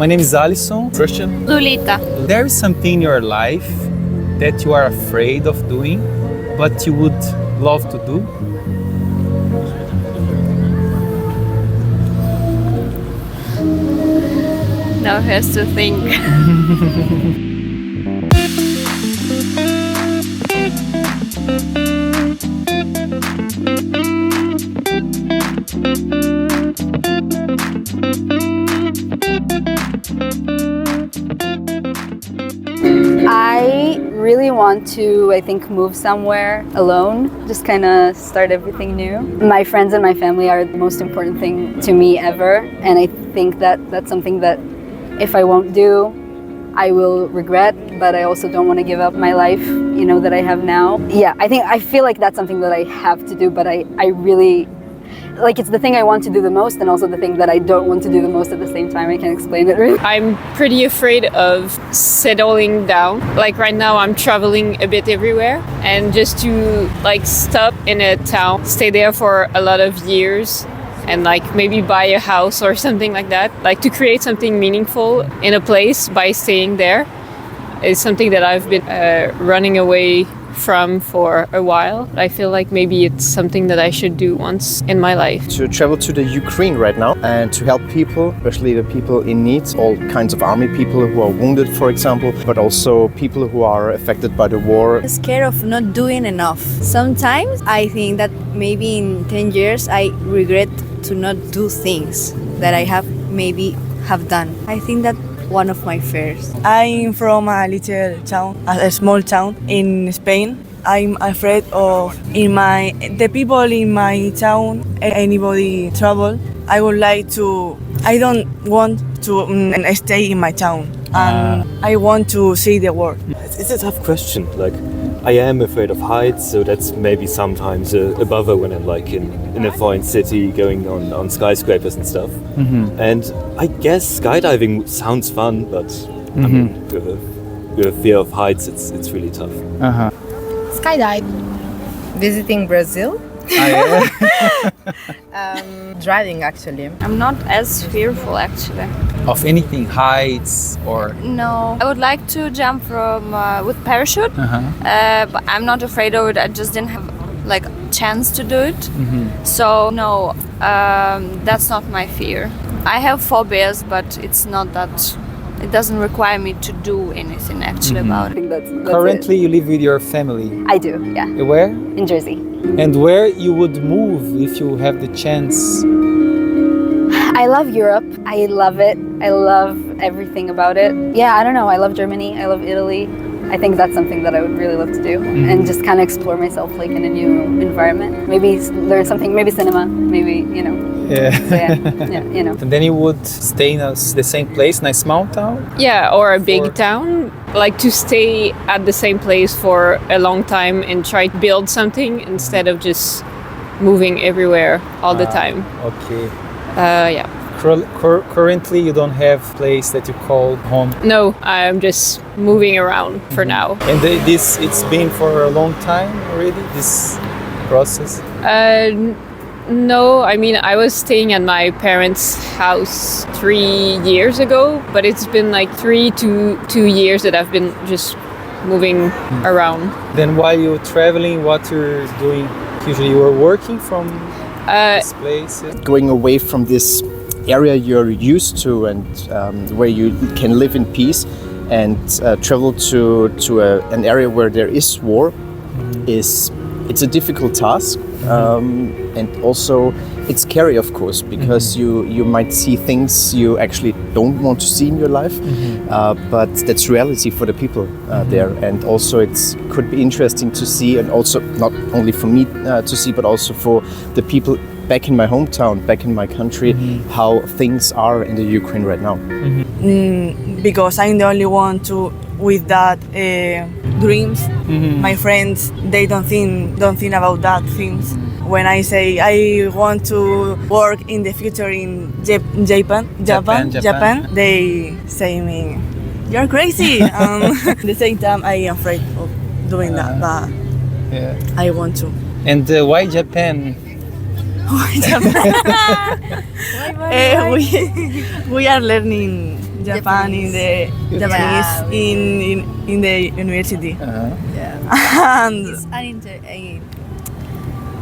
My name is Alisson. Christian. Lolita. There is something in your life that you are afraid of doing, but you would love to do? Now he has to think. I really want to, I think, move somewhere alone, just kind of start everything new. My friends and my family are the most important thing to me ever, and I think that that's something that if I won't do, I will regret, but I also don't want to give up my life, that I have now. Yeah, I feel like that's something that I have to do, but I really, it's the thing I want to do the most and also the thing that I don't want to do the most at the same time. I can't explain it really. I'm pretty afraid of settling down. Like right now I'm traveling a bit everywhere, and just to stop in a town, stay there for a lot of years, and maybe buy a house or something like that. To create something meaningful in a place by staying there is something that I've been running away from for a while. I feel like maybe it's something that I should do once in my life. To travel to the Ukraine right now and to help people, especially the people in need, all kinds of army people who are wounded, for example, but also people who are affected by the war. I'm scared of not doing enough. Sometimes I think that maybe in 10 years I regret to not do things that I have done. I think that one of my fears. I'm from a little town, a small town in Spain. I'm afraid of the people in my town, anybody trouble. I don't want to stay in my town, and I want to see the world. It's a tough question. I am afraid of heights, so that's maybe sometimes a bother when I'm in a foreign city going on skyscrapers and stuff. Mm-hmm. And I guess skydiving sounds fun, but I mean, with a fear of heights, it's really tough. Uh-huh. Skydive. Visiting Brazil. Driving, actually. I'm not as fearful actually. Of anything, heights or... No, I would like to jump from with parachute, but I'm not afraid of it. I just didn't have chance to do it. Mm-hmm. So no, that's not my fear. I have phobias, but it's not that. It doesn't require me to do anything actually about it. I think that's Currently, it. you live with your family. I do, yeah. Where? In Jersey. And where you would move if you have the chance? I love Europe. I love it. I love everything about it. Yeah, I don't know. I love Germany. I love Italy. I think that's something that I would really love to do, and just kind of explore myself in a new environment. Maybe learn something. Maybe cinema. Maybe Yeah. So yeah. And then you would stay in the same place, in a small town? Yeah, or a big town. To stay at the same place for a long time and try to build something instead of just moving everywhere all the time. Okay. Yeah. Currently, you don't have a place that you call home? No, I'm just moving around for now. And it's been for a long time already, this process? No, I mean, I was staying at my parents' house 3 years ago, but it's been 3 to 2 years that I've been just moving around. Then while you're traveling, what you're doing? Usually you are working from this place? Going away from this area you're used to and where you can live in peace and travel to an area where there is war it's a difficult task. And also it's scary, of course, because you might see things you actually don't want to see in your life, but that's reality for the people there. And also it could be interesting to see, and also not only for me to see, but also for the people back in my hometown, back in my country, how things are in the Ukraine right now. Because I'm the only one with that dreams. My friends, they don't think about that things. When I say I want to work in the future in Japan, they say me, "You're crazy." At the same time, I am afraid of doing that, but I want to. And why Japan? We are learning Japan in the Japanese in the university. And It's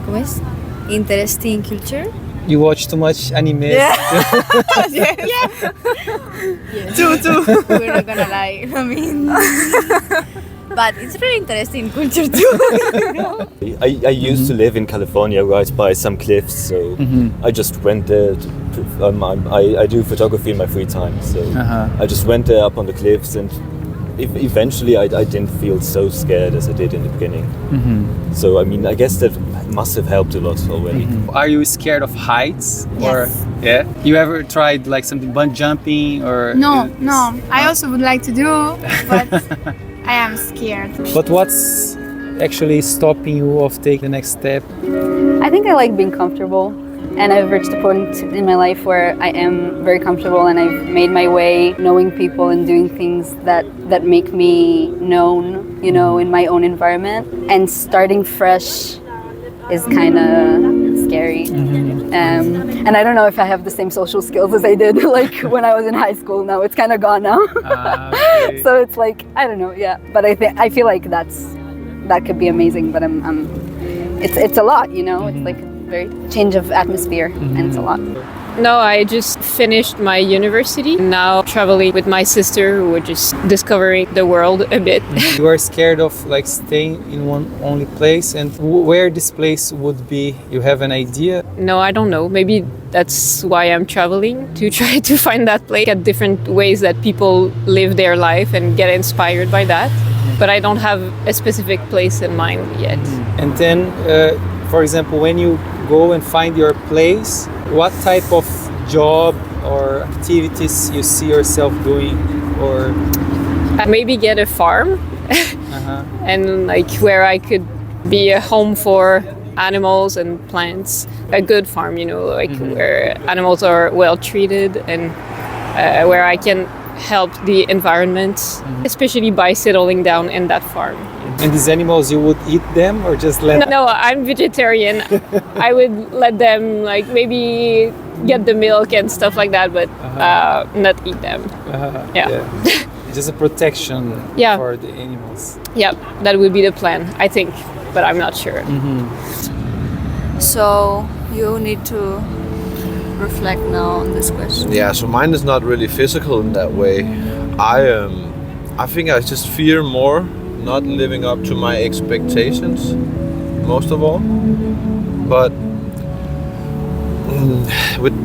¿cómo es? Interesting culture. You watch too much anime. too. We're not gonna lie. I mean, but it's very interesting culture too. I used to live in California right by some cliffs, so I just went there. I do photography in my free time, so I just went there up on the cliffs, and eventually I didn't feel so scared as I did in the beginning. So I mean, I guess that must have helped a lot already. Are you scared of heights? Or Yes. yeah? You ever tried like something bungee jumping or? No. I also would like to do, but I am scared. But what's actually stopping you of taking the next step? I think I like being comfortable, and I've reached a point in my life where I am very comfortable, and I've made my way knowing people and doing things that make me known, you know, in my own environment. And starting fresh is kind of scary. And I don't know if I have the same social skills as I did like when I was in high school. Now it's kind of gone now. Okay. So it's like, I don't know, yeah. But I feel like that could be amazing, but it's a lot, you know. It's like a very change of atmosphere, and it's a lot. No, I just finished my university. Now traveling with my sister, who we're just discovering the world a bit. You are scared of like staying in one only place, and where this place would be? You have an idea? No, I don't know. Maybe that's why I'm traveling, to try to find that place, at different ways that people live their life and get inspired by that. But I don't have a specific place in mind yet. And then, for example, when you go and find your place, what type of job or activities you see yourself doing, or Maybe get a farm and like where I could be a home for animals and plants. A good farm, you know, like where animals are well treated, and where I can help the environment, especially by settling down in that farm. and these animals, you would eat them or just let? No, I'm vegetarian. I would let them like maybe get the milk and stuff like that, but not eat them. Yeah. Just a protection Yeah. for the animals. Yeah, that would be the plan, I think, but I'm not sure. So you need to reflect now on this question. Yeah, so mine is not really physical in that way. I think I just fear more not living up to my expectations, most of all. But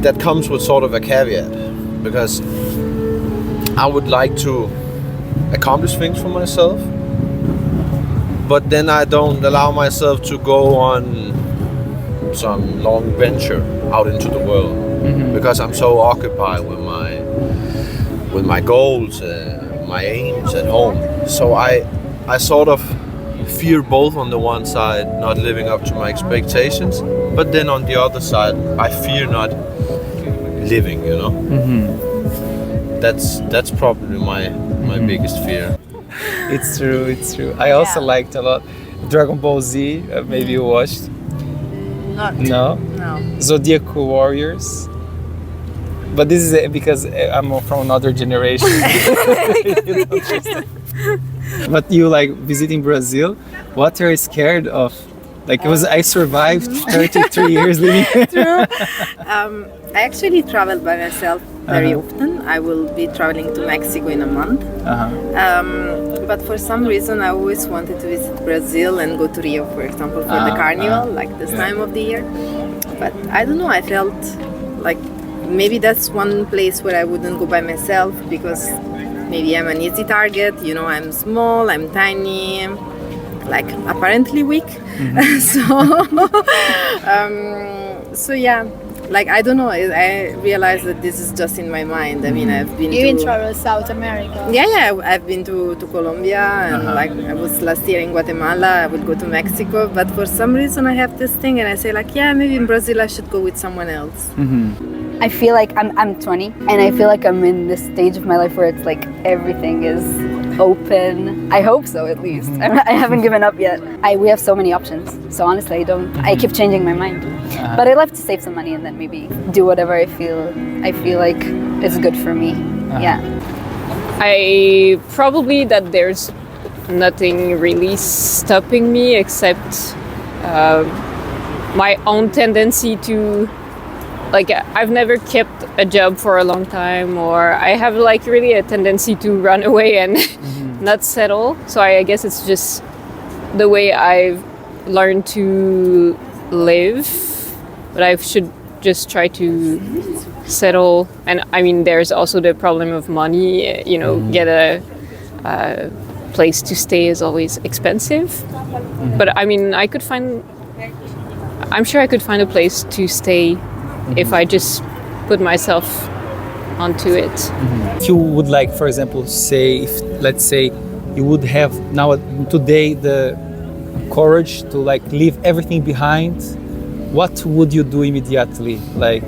that comes with sort of a caveat, because I would like to accomplish things for myself, but then I don't allow myself to go on some long venture out into the world, because I'm so occupied with my goals, my aims at home. So I sort of fear both on the one side not living up to my expectations, but then on the other side I fear not living, you know. That's probably my biggest fear. It's true. I also liked a lot Dragon Ball Z. Maybe you watched. No. Zodiacal Warriors. But this is because I'm from another generation. But you like visiting Brazil. What are you scared of? Like I survived 33 years living here. True. I actually travel by myself very often. I will be traveling to Mexico in a month. But for some reason, I always wanted to visit Brazil and go to Rio, for example, for the carnival, like this time of the year. But I don't know, I felt like maybe that's one place where I wouldn't go by myself, because maybe I'm an easy target, you know, I'm small, I'm tiny, like apparently weak. So yeah, like I don't know, I realized that this is just in my mind. I mean, I've been You to travel South America. yeah, I've been to Colombia, and like I was last year in Guatemala. I would go to Mexico, but for some reason I have this thing, and I say like, yeah, maybe in Brazil I should go with someone else. I feel like I'm 20 and I feel like I'm in this stage of my life where it's like everything is open. I hope so, at least. I haven't given up yet. We have so many options. So honestly, I keep changing my mind. But I love to save some money and then maybe do whatever I feel like is good for me. Yeah. I probably that there's nothing really stopping me except my own tendency to, like, I've never kept a job for a long time, or I have like really a tendency to run away and not settle. So I guess it's just the way I've learned to live, but I should just try to settle. And I mean, there's also the problem of money, you know, get a place to stay is always expensive. But I mean, I'm sure I could find a place to stay if I just put myself onto it. If you would like, for example, say, if let's say you would have now today the courage to like leave everything behind, what would you do immediately? Like,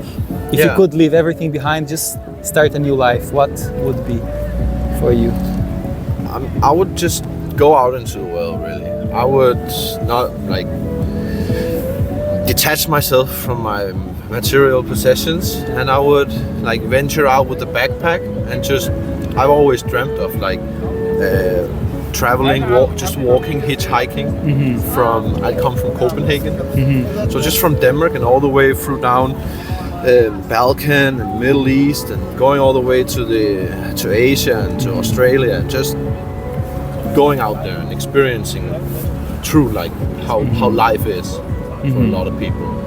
if you could leave everything behind, just start a new life, what would be for you? I would just go out into the world, really. I would not like detach myself from my material possessions, and I would like venture out with a backpack and just, I've always dreamt of like traveling, just walking, hitchhiking I come from Copenhagen, so just from Denmark and all the way through down Balkan and Middle East and going all the way to Asia and to Australia, and just going out there and experiencing true like how life is for a lot of people.